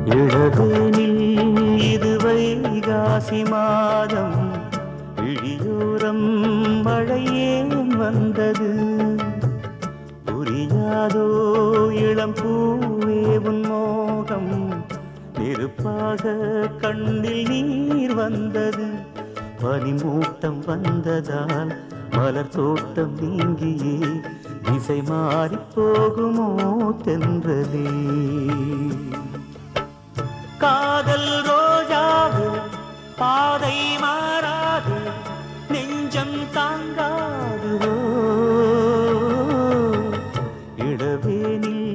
இளவேனில் இது வைகாசி மாதம் விழியோரம் மழையேன் வந்தது புரியாதோ இளம் பூவே உன் மோகம் நெருப்பாக கண்ணில் நீர் வந்தது பனிமூட்டம் வந்ததால் மலர் தோட்டம் நீங்கியே திசை மாறி போகுமோ தென்றலே காதல் ரோஜாவு பாதை மாறாது நெஞ்சம் தாங்காது இடவேனில்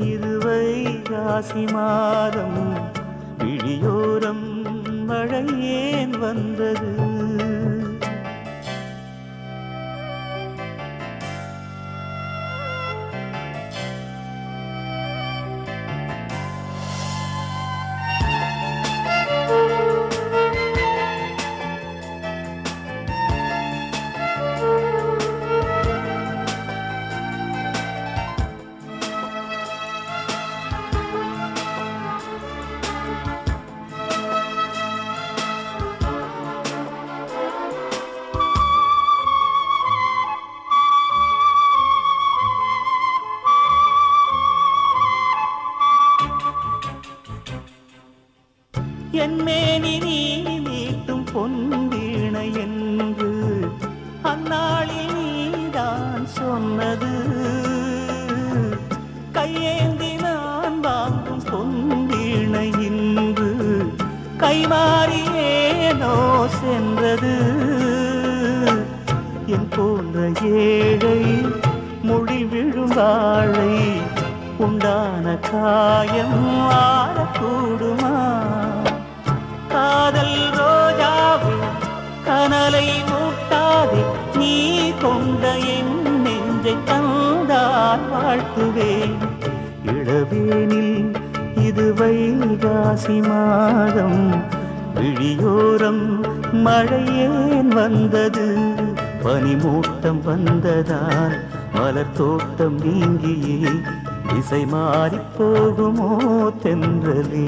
இது வைகாசி மாதம் விழியோரம் மழை ஏன் வந்தது என் மேனி நீ மீட்டும் பொன்வீணை என்று அந்நாளில் நீதான் சொன்னது கையேந்தி நான் வாங்கும் பொன்வீணை இன்று கைமாறியேனோ சென்றது என் போன்ற ஏழை மொழி விழும் வாழை உண்டான காயம் ஆறக்கூடுமா காதல் ரோஜாவே கனலை மூட்டாதே நீ கொண்ட என் நெஞ்சை தந்தால் வாழ்த்துவேன் இளவேனில் இது வைகாசி மாதம் விழியோரம் மழையேன் வந்தது பனிமூட்டம் வந்ததால் மலர் தோட்டம் நீங்கியே திசை மாறி போகுமோ தென்றலே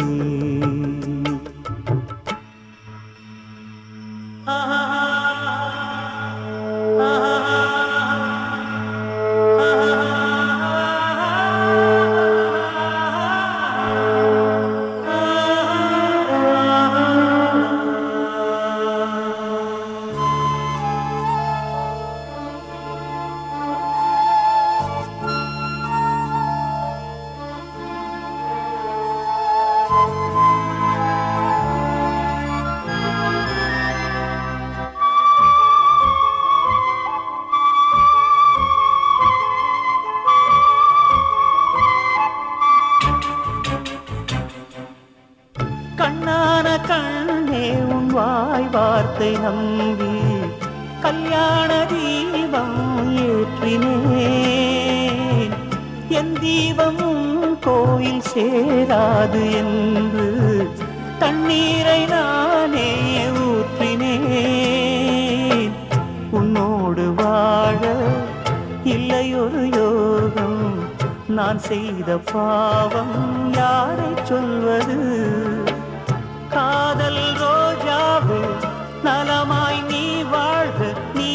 கண்ணான கண்ணே உன் வாய் வார்த்தை நம்பி கல்யாண தீபம் ஏற்றினேன் என் தீபமும் கோயில் சேராது என்று தண்ணீரை நானே ஊற்றினேன் உன்னோடு வாழ இல்லை ஒரு யோகம் நான் செய்த பாவம் யாரை சொல்வது காதல் ரோஜாவே நலமாய் நீ வாழ்க நீ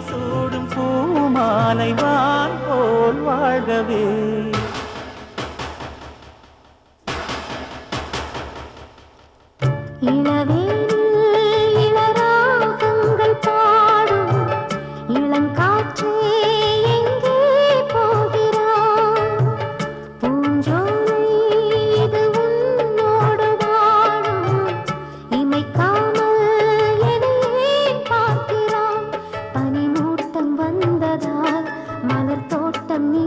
சூடும் பூமாலை வான் போல் வாழ்கவே இளராகங்கள் பாடும் இளங்காற்றே எங்கே போகிறாய் பூஞ்சோலை இது உன்னோடு வாழும் இமைக்காமல் என்னை பார்க்கிறாய் பனிமூட்டம் வந்ததால் மலர் தோட்டம் நீ